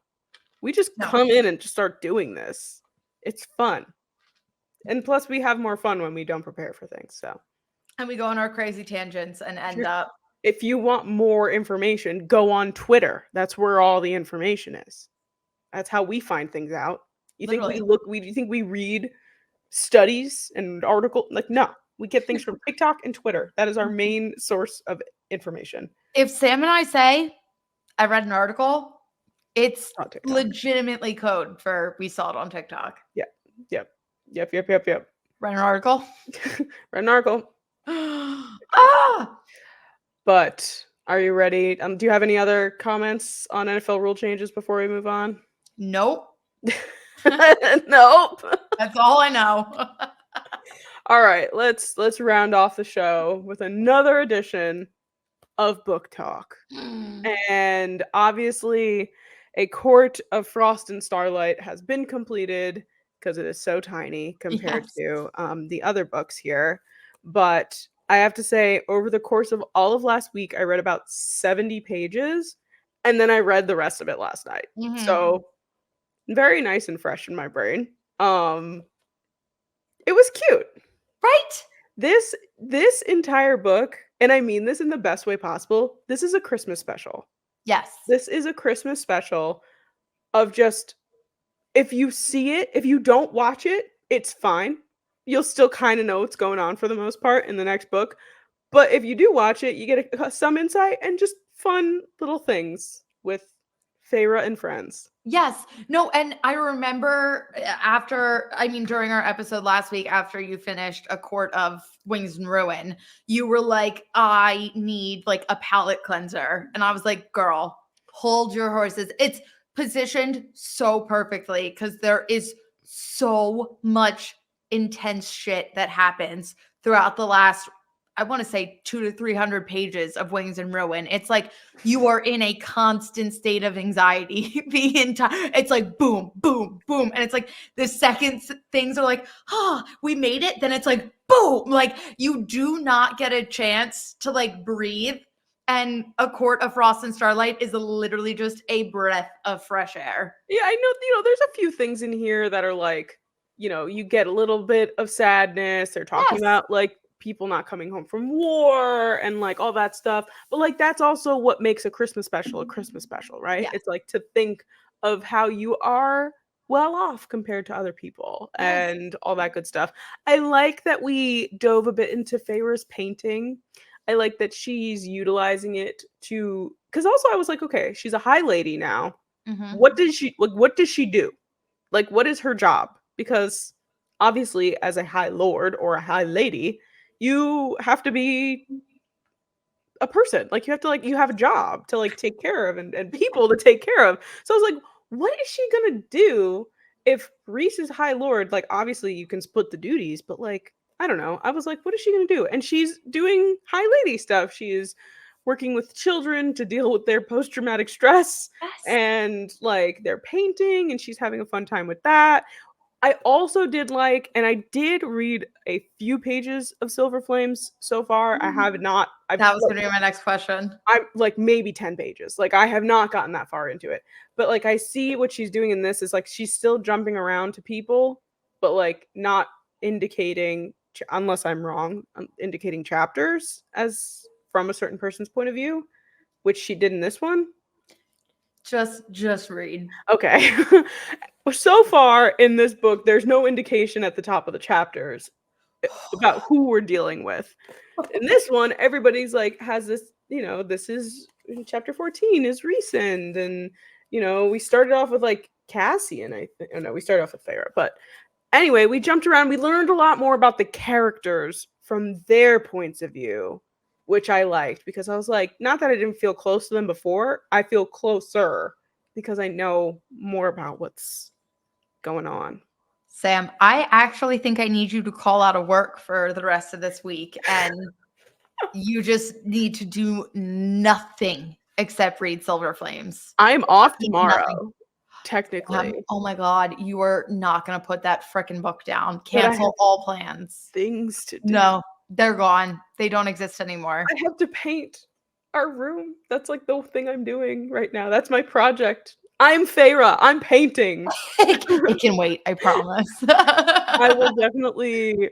We just come in and just start doing this. It's fun. And plus we have more fun when we don't prepare for things. So, and we go on our crazy tangents and end up. If you want more information, go on Twitter. That's where all the information is. That's how we find things out. You think you think we read studies and articles? Like, no. We get things from TikTok and Twitter. That is our main source of information. If Sam and I say, I read an article, it's legitimately code for we saw it on TikTok. Yep. Read an article? Read an article. But are you ready? Do you have any other comments on NFL rule changes before we move on? Nope. Nope. That's all I know. All right, let's round off the show with another edition of Book Talk. And obviously, a Court of Frost and Starlight has been completed because it is so tiny compared to the other books here. But I have to say, over the course of all of last week, I read about 70 pages, and then I read the rest of it last night. So, very nice and fresh in my brain. It was cute. Right? This entire book, and I mean this in the best way possible, this is a Christmas special. Yes. This is a Christmas special of just if you see it, if you don't watch it, it's fine. You'll still kinda know what's going on for the most part in the next book, but if you do watch it, you get some insight and just fun little things with Feyre and friends. Yes. No, and I remember during our episode last week, after you finished A Court of Wings and Ruin, you were like, I need like a palate cleanser. And I was like, girl, hold your horses. It's positioned so perfectly because there is so much intense shit that happens throughout the last, I want to say 200 to 300 pages of Wings and Ruin. It's like you are in a constant state of anxiety the entire. It's like boom, boom, boom, and it's like the second things are like, oh, we made it. Then it's like boom, like you do not get a chance to like breathe. And A Court of Frost and Starlight is literally just a breath of fresh air. Yeah, I know. There's a few things in here that are like, you get a little bit of sadness. They're talking about like people not coming home from war and like all that stuff. But like that's also what makes a Christmas special, right? Yeah. It's like to think of how you are well off compared to other people and all that good stuff. I like that we dove a bit into Feyre's painting. I like that she's utilizing it to, because also I was like, okay, she's a high lady now. What does she do? Like, what is her job? Because obviously, as a high lord or a high lady, you have to be a person. Like, you have to you have a job to like take care of and people to take care of. So I was like, what is she gonna do if Reese is high lord? Like, obviously you can split the duties, but like, I don't know. I was like, what is she gonna do? And she's doing high lady stuff. She is working with children to deal with their post-traumatic stress and like they're painting and she's having a fun time with that. I also did like, and I did read a few pages of Silver Flames so far. I have not. That was gonna be my next question. I'm like maybe 10 pages. Like I have not gotten that far into it. But like I see what she's doing in this is like she's still jumping around to people, but like not indicating, unless I'm wrong, indicating chapters as from a certain person's point of view, which she did in this one. Just read. Okay. So far in this book, there's no indication at the top of the chapters about who we're dealing with. In this one, everybody's like has this, this is chapter 14 is recent, and we started off with like Cassian. We started off with Feyre, but anyway, we jumped around. We learned a lot more about the characters from their points of view, which I liked because I was like, not that I didn't feel close to them before, I feel closer because I know more about what's going on. Sam, I actually think I need you to call out of work for the rest of this week, and you just need to do nothing except read Silver Flames. I'm off tomorrow, technically. Oh my God, you are not going to put that freaking book down. Cancel all plans. Things to do. No, they're gone. They don't exist anymore. I have to paint our room. That's like the thing I'm doing right now. That's my project. I'm Feyre. I'm painting. It can wait, I promise. I will definitely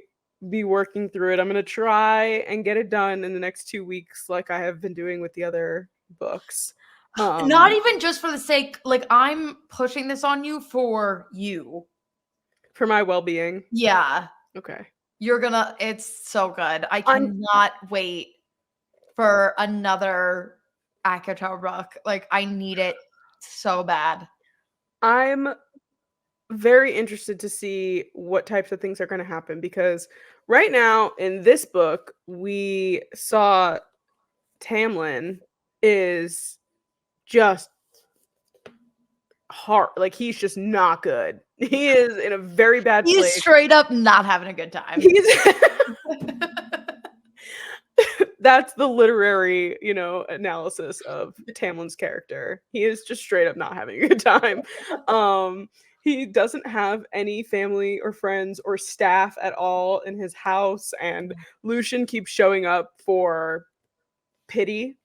be working through it. I'm going to try and get it done in the next 2 weeks like I have been doing with the other books. Not even just for the sake, like I'm pushing this on you for you. For my well-being? Yeah. Okay. It's so good. I cannot wait for another ACOTAR book. Like I need it so bad. I'm very interested to see what types of things are going to happen because right now in this book we saw Tamlin is just hard. Like he's just not good. He is in a very bad place. He's straight up not having a good time. That's the literary, analysis of Tamlin's character. He is just straight up not having a good time. He doesn't have any family or friends or staff at all in his house, and Lucian keeps showing up for pity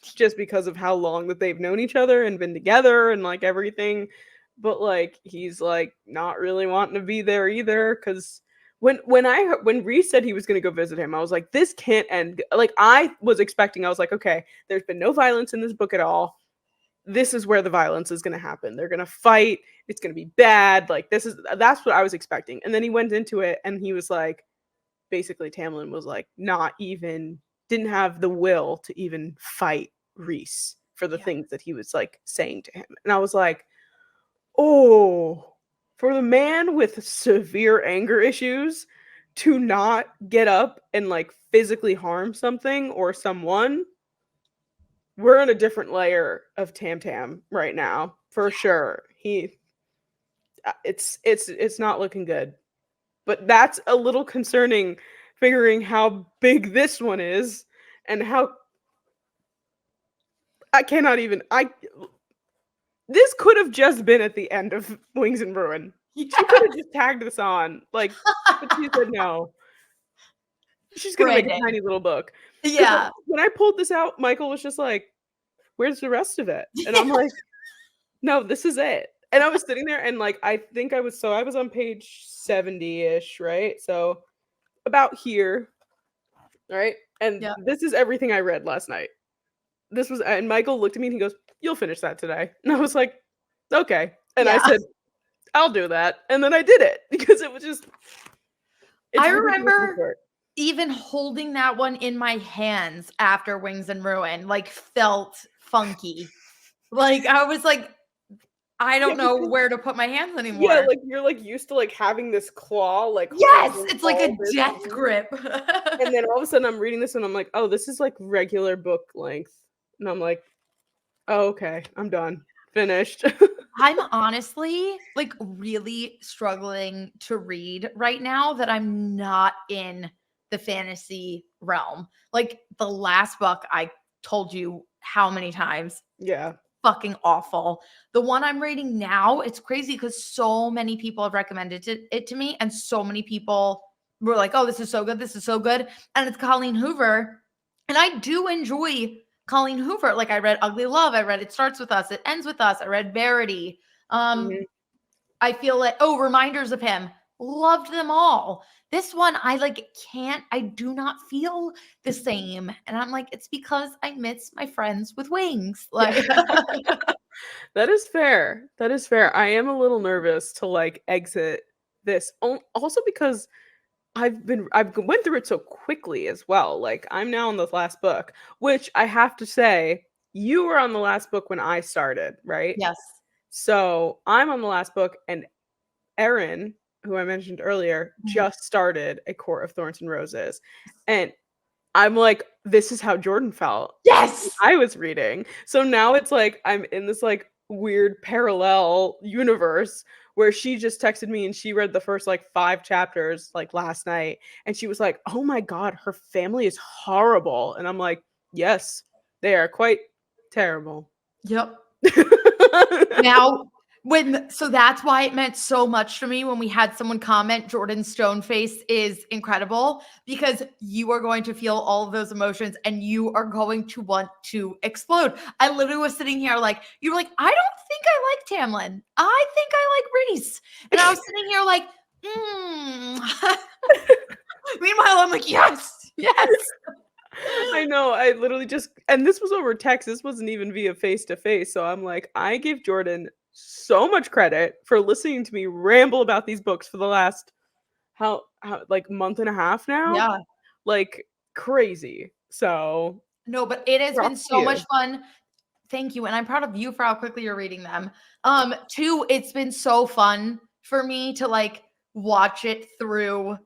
just because of how long that they've known each other and been together and like everything. But like he's like not really wanting to be there either because when Reese said he was going to go visit him, I was like, this can't end. Like I was expecting, I was like, okay, there's been no violence in this book at all. This is where the violence is going to happen. They're going to fight. It's going to be bad. Like that's what I was expecting. And then he went into it and he was like, basically Tamlin was like didn't have the will to even fight Reese for the things that he was like saying to him. And I was like, oh, for the man with severe anger issues to not get up and like physically harm something or someone, we're on a different layer of Tam Tam right now for sure. It's not looking good, but that's a little concerning, figuring how big this one is and how this could have just been at the end of Wings and Ruin. She could have just tagged this on, like, but she said no. She's gonna make a tiny little book. Yeah. When I pulled this out, Michael was just like, "Where's the rest of it?" And I'm like, "No, this is it." And I was sitting there, and like, I was on page 70-ish, right? So about here, right? And this is everything I read last night. And Michael looked at me and he goes, "You'll finish that today." And I was like, "Okay." And I said, "I'll do that." And then I did it because it was just. I remember even holding that one in my hands after Wings and Ruin, like felt funky. Like I was like, I don't know where to put my hands anymore. Yeah, like you're like used to like having this claw, like yes, it's like a death grip. And then all of a sudden I'm reading this and I'm like, oh, this is like regular book length. And I'm like, oh, okay, I'm done. Finished. I'm honestly like really struggling to read right now that I'm not in the fantasy realm. Like the last book I told you how many times. Yeah. Fucking awful. The one I'm reading now, it's crazy because so many people have recommended it to me and so many people were like, oh, this is so good. This is so good. And it's Colleen Hoover. And I do enjoy Colleen Hoover. Like I read Ugly Love. I read It Starts With Us. It Ends With Us. I read Verity. I feel like, Reminders of Him. Loved them all. This one, I do not feel the same. And I'm like, it's because I miss my friends with wings. Like that is fair. That is fair. I am a little nervous to like exit this. Also because I've went through it so quickly as well. Like I'm now on the last book, which I have to say, you were on the last book when I started, right? Yes. So I'm on the last book, and Erin, who I mentioned earlier, just started A Court of Thorns and Roses. And I'm like, this is how Jordyn felt. Yes. I was reading. So now it's like I'm in this like weird parallel universe where she just texted me and she read the first like 5 chapters like last night. And she was like, oh my God, her family is horrible. And I'm like, yes, they are quite terrible. Yep. Now, so that's why it meant so much to me when we had someone comment Jordyn Stoneface is incredible, because you are going to feel all of those emotions and you are going to want to explode. I literally was sitting here like, you were like, I don't think I like Tamlin. I think I like Reese. And I was sitting here like, Meanwhile, I'm like, yes. I know. I literally and this was over text. This wasn't even via face-to-face. So I'm like, I give Jordyn so much credit for listening to me ramble about these books for the last how like month and a half now. Yeah. Like crazy. So no, but it has been so much fun. Thank you. And I'm proud of you for how quickly you're reading them. 2, it's been so fun for me to like watch it through,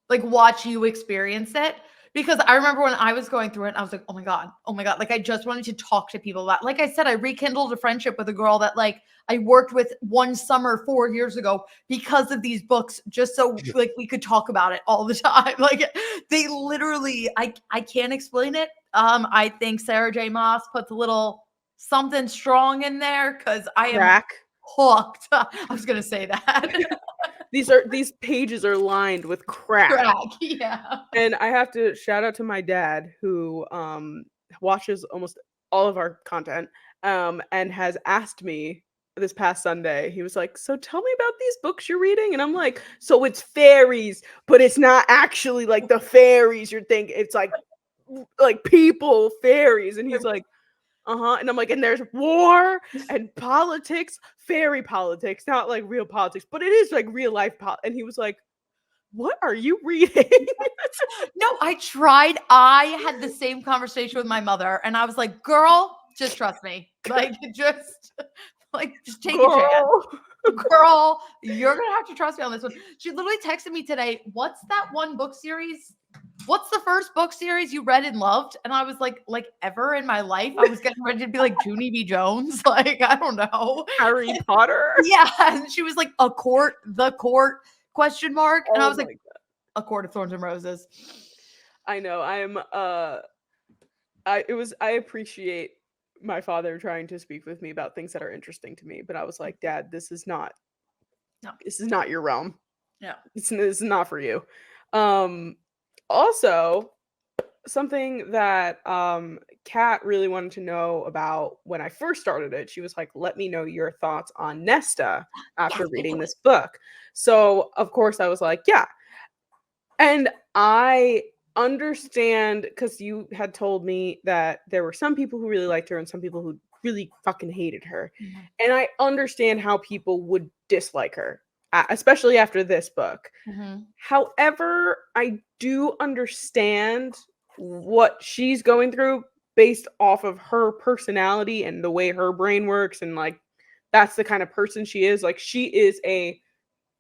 like watch you experience it. Because I remember when I was going through it, I was like, oh my God. Like I just wanted to talk to people about, like I said, I rekindled a friendship with a girl that like I worked with one summer 4 years ago because of these books, just so like we could talk about it all the time. Like they literally, I can't explain it. I think Sarah J. Maas puts a little something strong in there because I am hooked. I was going to say that. These pages are lined with crack. Yeah. And I have to shout out to my dad who watches almost all of our content, and has asked me this past Sunday. He was like, "So tell me about these books you're reading." And I'm like, "So it's fairies, but it's not actually like the fairies you're thinking. It's like people fairies." And he's like, "Uh-huh." And I'm like, "And there's war and politics, fairy politics, not like real politics, but it is like real life And he was like, "What are you reading?" No, I tried. I had the same conversation with my mother, and I was like, "Girl, just trust me. Just take a chance. Girl, you're gonna have to trust me on this one." She literally texted me today, "What's that one book series? What's the first book series you read and loved?" And I was like ever in my life, I was getting ready to be like Junie B. Jones. Like, I don't know. Harry Potter? Yeah. And she was like, "The Court? Question mark." And I was like, God. A Court of Thorns and Roses. I know. I appreciate my father trying to speak with me about things that are interesting to me, but I was like, "Dad, this is not your realm. Yeah. This is not for you." Also, something that Kat really wanted to know about when I first started it, she was like, "Let me know your thoughts on Nesta after reading this book." So, of course, I was like, "Yeah." And I understand, because you had told me that there were some people who really liked her and some people who really fucking hated her. Mm-hmm. And I understand how people would dislike her, especially after this book. Mm-hmm. However, I do understand what she's going through based off of her personality and the way her brain works. And like, that's the kind of person she is. Like, she is a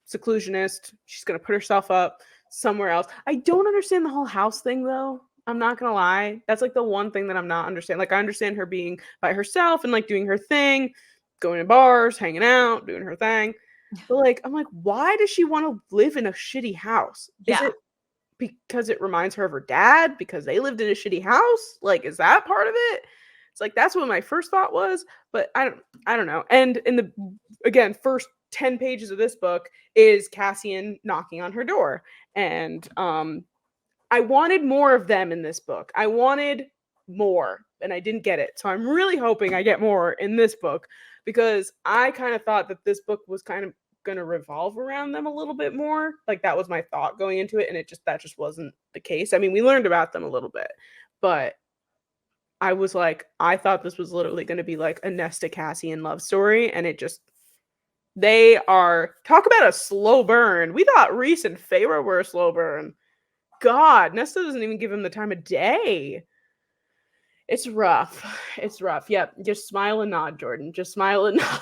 seclusionist. She's going to put herself up somewhere else. I don't understand the whole house thing, though. I'm not gonna lie. That's like the one thing that I'm not understanding. Like, I understand her being by herself and like doing her thing, going to bars, hanging out, doing her thing. But like, I'm like, why does she want to live in a shitty house? Yeah. Is it because it reminds her of her dad because they lived in a shitty house? Like, is that part of it? It's like, that's what my first thought was, but I don't know. And in the, again, first 10 pages of this book is Cassian knocking on her door. And I wanted more of them in this book. I wanted more, and I didn't get it. So I'm really hoping I get more in this book, because I kind of thought that this book was kind of going to revolve around them a little bit more. Like, that was my thought going into it, and that just wasn't the case. I mean, we learned about them a little bit, but I was like, I thought this was literally going to be like a Nesta Cassian love story, and they are, talk about a slow burn. We thought Reese and Feyre were a slow burn. God, Nesta doesn't even give him the time of day. It's rough. It's rough. Yep. Just smile and nod, Jordyn. Just smile and nod.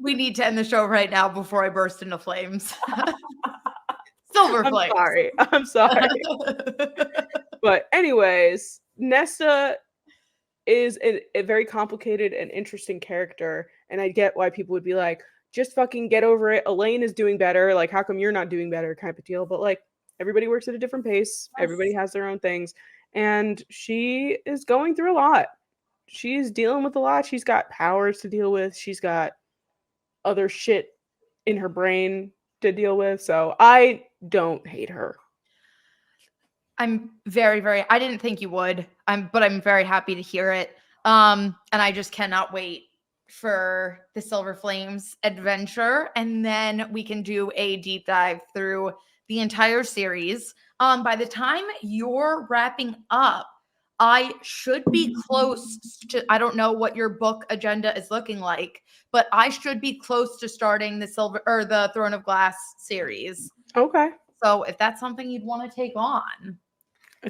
We need to end the show right now before I burst into flames. Silver flames. I'm sorry. But anyways, Nesta is a very complicated and interesting character, and I get why people would be like, just fucking get over it. Elaine is doing better. Like, how come you're not doing better? Kind of deal. But like, everybody works at a different pace. Yes. Everybody has their own things. And she is going through a lot. She's dealing with a lot. She's got powers to deal with. She's got other shit in her brain to deal with. So I don't hate her. I'm very, very, I didn't think you would. But I'm very happy to hear it. And I just cannot wait for the Silver Flames adventure. And then we can do a deep dive through the entire series. By the time you're wrapping up, I should be close to, I don't know what your book agenda is looking like, but I should be close to starting the Throne of Glass series. Okay. So if that's something you'd want to take on.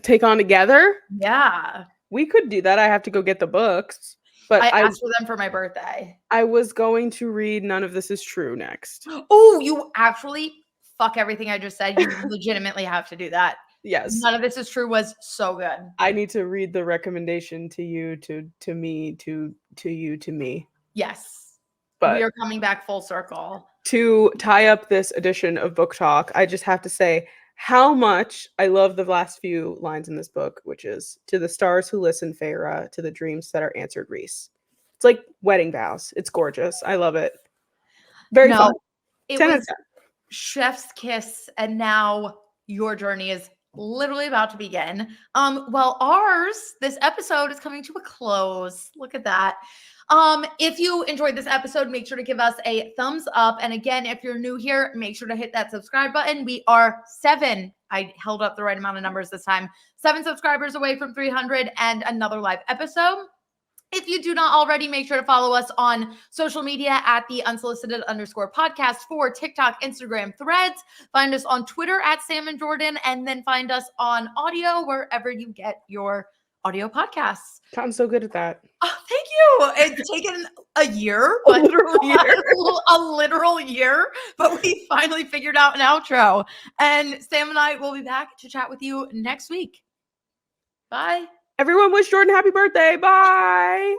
Take on together? Yeah. We could do that. I have to go get the books. But I asked for them for my birthday. I was going to read None of This Is True next. Oh, you actually, fuck everything I just said. You legitimately have to do that. Yes. None of This Is True was so good. I need to read the recommendation to you, to me, to you, to me. Yes. But we are coming back full circle. To tie up this edition of Book Talk, I just have to say how much I love the last few lines in this book, which is, to the stars who listen, Feyre, to the dreams that are answered, Reese. It's like wedding vows. It's gorgeous. I love it. Very fun. It was chef's kiss, and now your journey is literally about to begin. Well, ours, this episode is coming to a close. Look at that. If you enjoyed this episode, make sure to give us a thumbs up. And again, if you're new here, make sure to hit that subscribe button. We are 7. I held up the right amount of numbers this time. 7 subscribers away from 300 and another live episode. If you do not already, make sure to follow us on social media at the Unsolicited_podcast for TikTok, Instagram, Threads. Find us on Twitter at Sam and Jordyn, and then find us on audio wherever you get your audio podcasts. I'm so good at that. Oh, thank you. It's taken a year, a literal year, a literal year, but we finally figured out an outro. And Sam and I will be back to chat with you next week. Bye. Everyone wish Jordyn happy birthday. Bye.